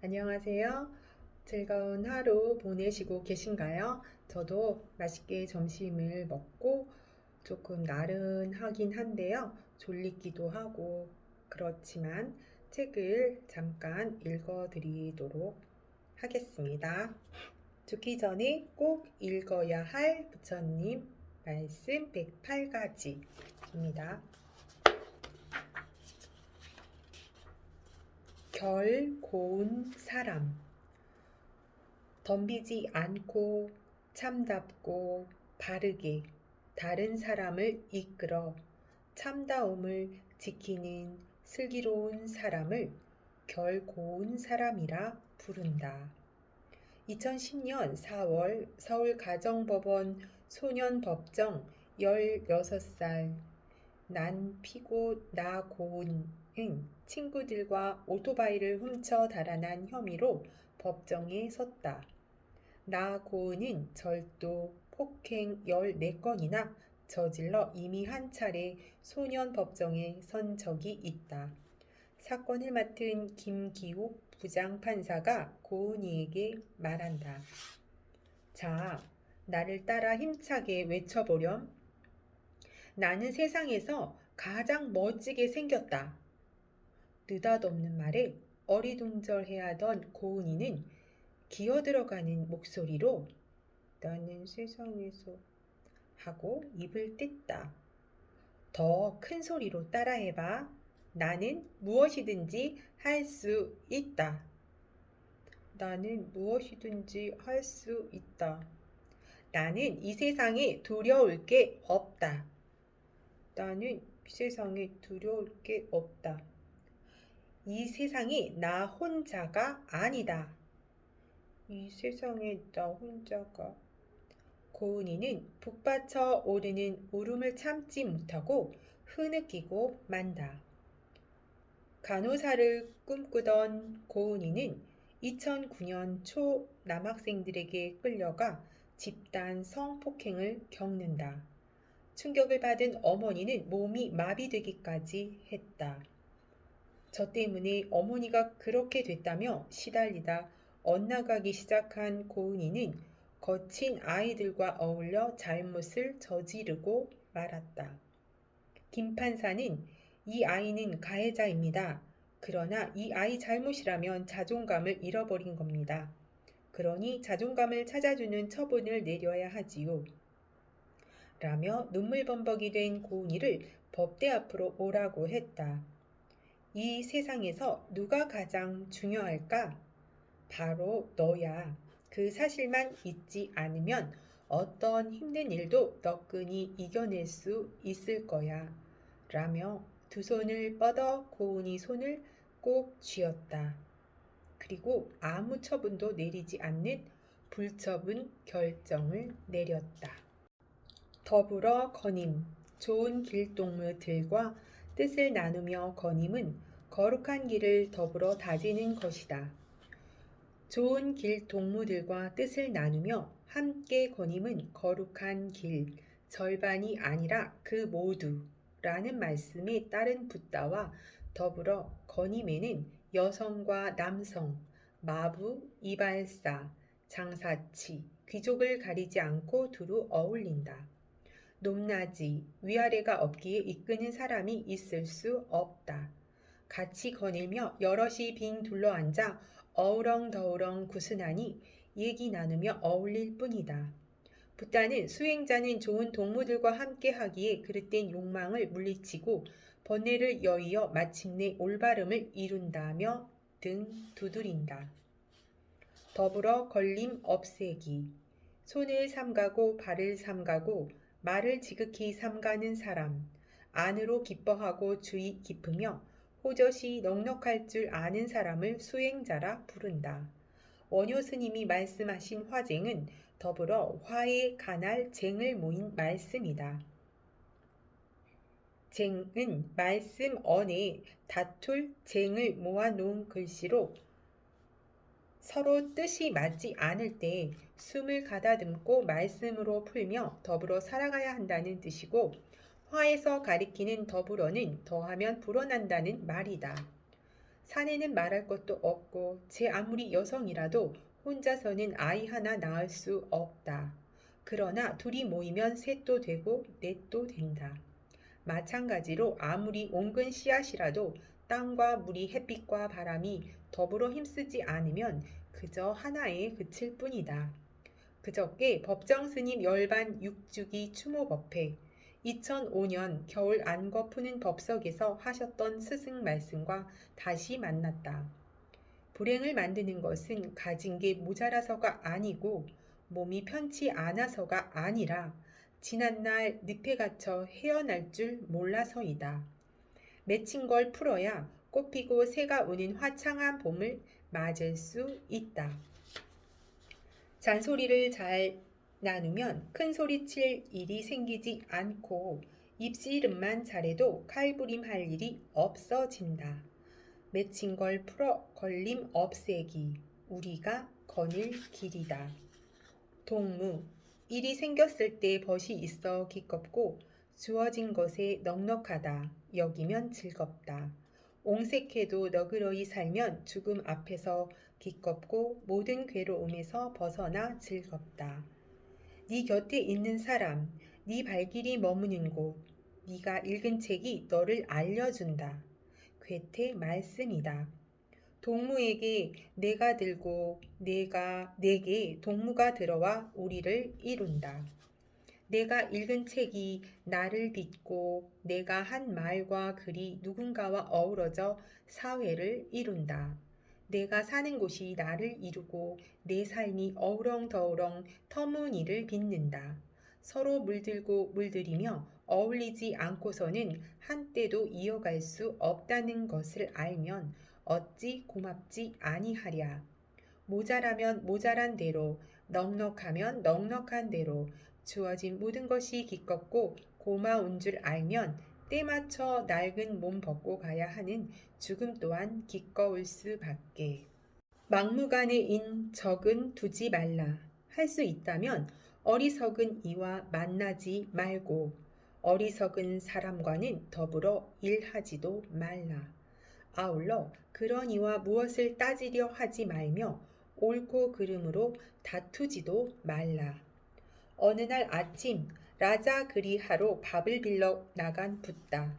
안녕하세요. 즐거운 하루 보내시고 계신가요? 저도 맛있게 점심을 먹고 조금 나른하긴 한데요. 졸리기도 하고 그렇지만 책을 잠깐 읽어드리도록 하겠습니다. 죽기 전에 꼭 읽어야 할 부처님 말씀 108가지입니다. 결 고운 사람 덤비지 않고 참답고 바르게 다른 사람을 이끌어 참다움을 지키는 슬기로운 사람을 결고운 사람이라 부른다. 2010년 4월 서울가정법원 소년법정 16살 난 피고 나 고은은 친구들과 오토바이를 훔쳐 달아난 혐의로 법정에 섰다. 나 고은은 절도, 폭행 14건이나 저질러 이미 한 차례 소년법정에 선 적이 있다. 사건을 맡은 김기욱 부장판사가 고은이에게 말한다. 자, 나를 따라 힘차게 외쳐보렴. 나는 세상에서 가장 멋지게 생겼다. 느닷없는 말에 어리둥절해하던 고은이는 기어들어가는 목소리로 나는 세상에서 하고 입을 뗐다. 더 큰 소리로 따라해봐. 나는 무엇이든지 할 수 있다. 나는 무엇이든지 할 수 있다. 나는 이 세상에 두려울 게 없다. 나는 세상에 두려울 게 없다. 이 세상이 나 혼자가 아니다. 이 세상에 나 혼자가. 고은이는 북받쳐 오르는 울음을 참지 못하고 흐느끼고 만다. 간호사를 꿈꾸던 고은이는 2009년 초 남학생들에게 끌려가 집단 성폭행을 겪는다. 충격을 받은 어머니는 몸이 마비되기까지 했다. 저 때문에 어머니가 그렇게 됐다며 시달리다 엇나가기 시작한 고은이는 거친 아이들과 어울려 잘못을 저지르고 말았다. 김 판사는 이 아이는 가해자입니다. 그러나 이 아이 잘못이라면 자존감을 잃어버린 겁니다. 그러니 자존감을 찾아주는 처분을 내려야 하지요. 라며 눈물범벅이 된 고은이를 법대 앞으로 오라고 했다. 이 세상에서 누가 가장 중요할까? 바로 너야. 그 사실만 잊지 않으면 어떤 힘든 일도 너끈히 이겨낼 수 있을 거야. 라며 두 손을 뻗어 고은이 손을 꼭 쥐었다. 그리고 아무 처분도 내리지 않는 불처분 결정을 내렸다. 더불어 건임, 좋은 길동무들과 뜻을 나누며 건임은 거룩한 길을 더불어 다지는 것이다. 좋은 길동무들과 뜻을 나누며 함께 건임은 거룩한 길, 절반이 아니라 그 모두라는 말씀에 따른 붓다와 더불어 건임에는 여성과 남성, 마부, 이발사, 장사치, 귀족을 가리지 않고 두루 어울린다. 높낮이, 위아래가 없기에 이끄는 사람이 있을 수 없다. 같이 거닐며 여럿이 빙 둘러앉아 어우렁더우렁 구순하니 얘기 나누며 어울릴 뿐이다. 붓다는 수행자는 좋은 동무들과 함께 하기에 그릇된 욕망을 물리치고 번뇌를 여의어 마침내 올바름을 이룬다며 등 두드린다. 더불어 걸림 없애기, 손을 삼가고 발을 삼가고 말을 지극히 삼가는 사람, 안으로 기뻐하고 주의 깊으며 호젓이 넉넉할 줄 아는 사람을 수행자라 부른다. 원효 스님이 말씀하신 화쟁은 더불어 화에 간할 쟁을 모인 말씀이다. 쟁은 말씀 언에 다툴 쟁을 모아놓은 글씨로 서로 뜻이 맞지 않을 때 숨을 가다듬고 말씀으로 풀며 더불어 살아가야 한다는 뜻이고, 화에서 가리키는 더불어는 더하면 불어난다는 말이다. 사내는 말할 것도 없고 제 아무리 여성이라도 혼자서는 아이 하나 낳을 수 없다. 그러나 둘이 모이면 셋도 되고 넷도 된다. 마찬가지로 아무리 옹근 씨앗이라도 땅과 물이 햇빛과 바람이 더불어 힘쓰지 않으면 그저 하나에 그칠 뿐이다. 그저께 법정 스님 열반 육주기 추모법회 2005년 겨울 안거 푸는 법석에서 하셨던 스승 말씀과 다시 만났다. 불행을 만드는 것은 가진 게 모자라서가 아니고 몸이 편치 않아서가 아니라 지난날 늪에 갇혀 헤어날 줄 몰라서이다. 맺힌 걸 풀어야 꽃피고 새가 우는 화창한 봄을 맞을 수 있다. 잔소리를 잘 나누면 큰 소리 칠 일이 생기지 않고 입씨름만 잘해도 칼부림할 일이 없어진다. 맺힌 걸 풀어 걸림 없애기 우리가 거닐 길이다. 동무 일이 생겼을 때 벗이 있어 기껍고 주어진 것에 넉넉하다 여기면 즐겁다. 옹색해도 너그러이 살면 죽음 앞에서 기껍고 모든 괴로움에서 벗어나 즐겁다. 네 곁에 있는 사람, 네 발길이 머무는 곳, 네가 읽은 책이 너를 알려준다. 괴테 말씀이다. 동무에게 내가 들고 내게 동무가 들어와 우리를 이룬다. 내가 읽은 책이 나를 빚고 내가 한 말과 글이 누군가와 어우러져 사회를 이룬다. 내가 사는 곳이 나를 이루고 내 삶이 어우렁더우렁 터무니를 빚는다. 서로 물들고 물들이며 어울리지 않고서는 한때도 이어갈 수 없다는 것을 알면 어찌 고맙지 아니하랴. 모자라면 모자란 대로, 넉넉하면 넉넉한 대로 주어진 모든 것이 기껍고 고마운 줄 알면 때 맞춰 낡은 몸 벗고 가야 하는 죽음 또한 기꺼울 수밖에. 막무가내 인 적은 두지 말라. 할 수 있다면 어리석은 이와 만나지 말고 어리석은 사람과는 더불어 일하지도 말라. 아울러 그런 이와 무엇을 따지려 하지 말며 옳고 그름으로 다투지도 말라. 어느 날 아침 라자 그리하로 밥을 빌러 나간 붓다.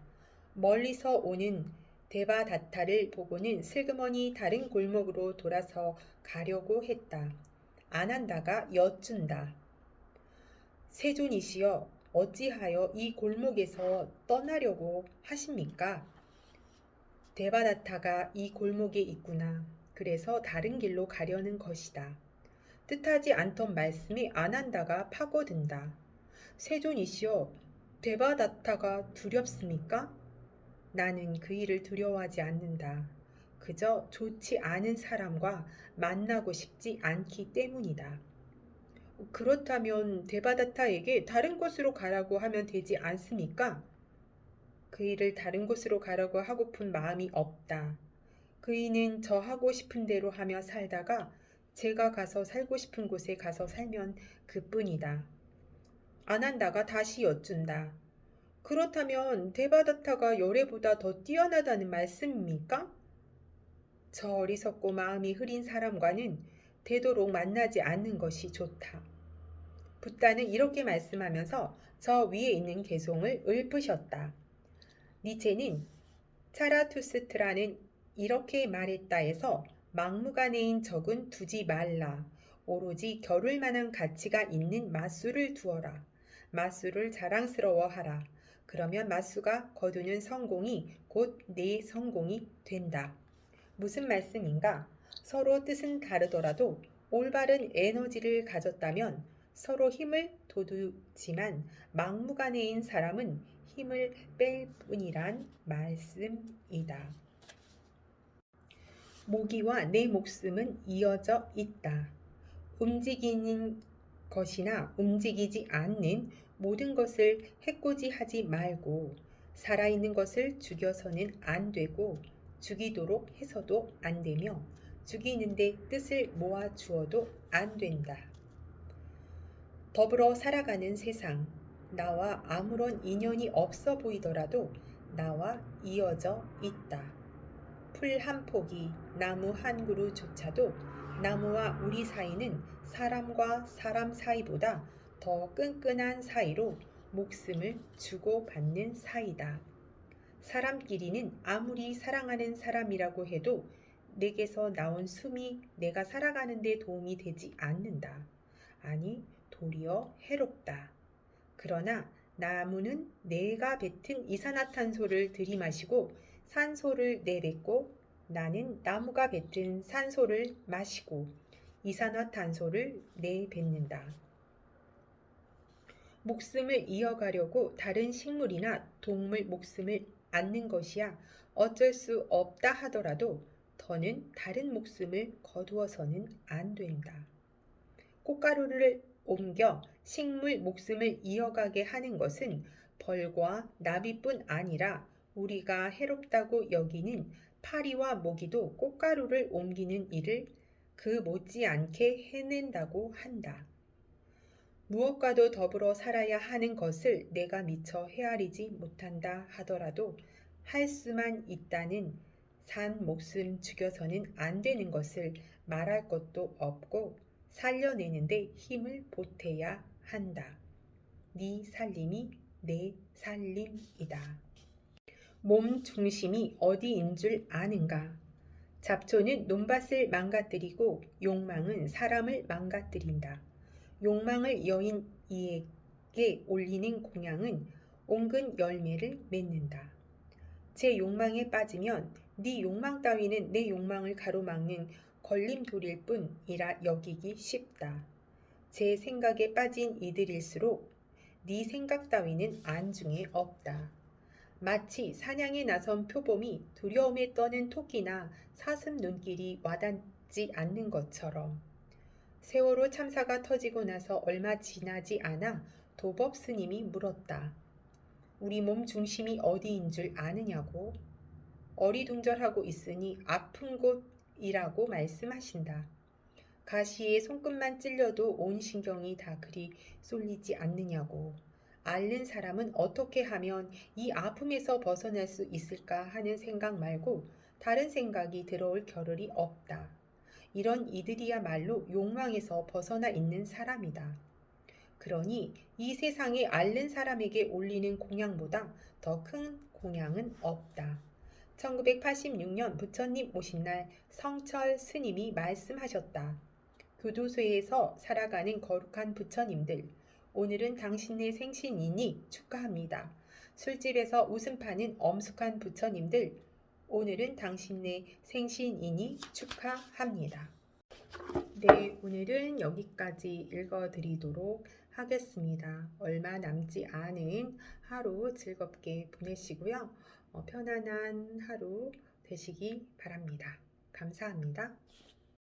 멀리서 오는 데바다타를 보고는 슬그머니 다른 골목으로 돌아서 가려고 했다. 아난다가 여쭌다. 세존이시여 어찌하여 이 골목에서 떠나려고 하십니까? 데바다타가 이 골목에 있구나. 그래서 다른 길로 가려는 것이다. 뜻하지 않던 말씀에 아난다가 파고든다. 세존이시여, 데바다타가 두렵습니까? 나는 그 일을 두려워하지 않는다. 그저 좋지 않은 사람과 만나고 싶지 않기 때문이다. 그렇다면 데바다타에게 다른 곳으로 가라고 하면 되지 않습니까? 그이를 다른 곳으로 가라고 하고픈 마음이 없다. 그이는 저 하고 싶은 대로 하며 살다가 제가 가서 살고 싶은 곳에 가서 살면 그뿐이다. 아난다가 다시 여쭌다. 그렇다면 데바다타가 열애보다 더 뛰어나다는 말씀입니까? 저 어리석고 마음이 흐린 사람과는 되도록 만나지 않는 것이 좋다. 붓다는 이렇게 말씀하면서 저 위에 있는 개송을 읊으셨다. 니체는 차라투스트라는 이렇게 말했다에서 막무가내인 적은 두지 말라. 오로지 겨룰 만한 가치가 있는 마수를 두어라. 마수를 자랑스러워하라. 그러면 마수가 거두는 성공이 곧 내 성공이 된다. 무슨 말씀인가? 서로 뜻은 다르더라도 올바른 에너지를 가졌다면 서로 힘을 돋우지만 막무가내인 사람은 힘을 뺄 뿐이란 말씀이다. 모기와 내 목숨은 이어져 있다. 움직이는 것이나 움직이지 않는 모든 것을 해코지하지 말고 살아있는 것을 죽여서는 안 되고 죽이도록 해서도 안 되며 죽이는데 뜻을 모아 주어도 안 된다. 더불어 살아가는 세상, 나와 아무런 인연이 없어 보이더라도 나와 이어져 있다. 풀 한 포기, 나무 한 그루조차도 나무와 우리 사이는 사람과 사람 사이보다 더 끈끈한 사이로 목숨을 주고받는 사이다. 사람끼리는 아무리 사랑하는 사람이라고 해도 내게서 나온 숨이 내가 살아가는 데 도움이 되지 않는다. 아니, 도리어 해롭다. 그러나 나무는 내가 뱉은 이산화탄소를 들이마시고 산소를 내뱉고 나는 나무가 뱉은 산소를 마시고 이산화탄소를 내뱉는다. 목숨을 이어가려고 다른 식물이나 동물 목숨을 앗는 것이야 어쩔 수 없다 하더라도 더는 다른 목숨을 거두어서는 안 된다. 꽃가루를 옮겨 식물 목숨을 이어가게 하는 것은 벌과 나비뿐 아니라 우리가 해롭다고 여기는 파리와 모기도 꽃가루를 옮기는 일을 그 못지않게 해낸다고 한다. 무엇과도 더불어 살아야 하는 것을 내가 미처 헤아리지 못한다 하더라도 할 수만 있다는 산 목숨 죽여서는 안 되는 것을 말할 것도 없고 살려내는데 힘을 보태야 한다. 네 살림이 내 살림이다. 몸 중심이 어디인 줄 아는가? 잡초는 논밭을 망가뜨리고 욕망은 사람을 망가뜨린다. 욕망을 여인 이에게 올리는 공양은 옹근 열매를 맺는다. 제 욕망에 빠지면 네 욕망 따위는 내 욕망을 가로막는 걸림돌일 뿐이라 여기기 쉽다. 제 생각에 빠진 이들일수록 네 생각 따위는 안중에 없다. 마치 사냥에 나선 표범이 두려움에 떠는 토끼나 사슴 눈길이 와닿지 않는 것처럼 세월호 참사가 터지고 나서 얼마 지나지 않아 도법 스님이 물었다. 우리 몸 중심이 어디인 줄 아느냐고? 어리둥절하고 있으니 아픈 곳이라고 말씀하신다. 가시에 손끝만 찔려도 온 신경이 다 그리 쏠리지 않느냐고. 앓는 사람은 어떻게 하면 이 아픔에서 벗어날 수 있을까 하는 생각 말고 다른 생각이 들어올 겨를이 없다. 이런 이들이야말로 욕망에서 벗어나 있는 사람이다. 그러니 이 세상에 앓는 사람에게 올리는 공양보다 더 큰 공양은 없다. 1986년 부처님 오신 날 성철 스님이 말씀하셨다. 교도소에서 살아가는 거룩한 부처님들, 오늘은 당신네 생신이니 축하합니다. 술집에서 웃음 파는 엄숙한 부처님들, 오늘은 당신네 생신이니 축하합니다. 네, 오늘은 여기까지 읽어드리도록 하겠습니다. 얼마 남지 않은 하루 즐겁게 보내시고요. 편안한 하루 되시기 바랍니다. 감사합니다.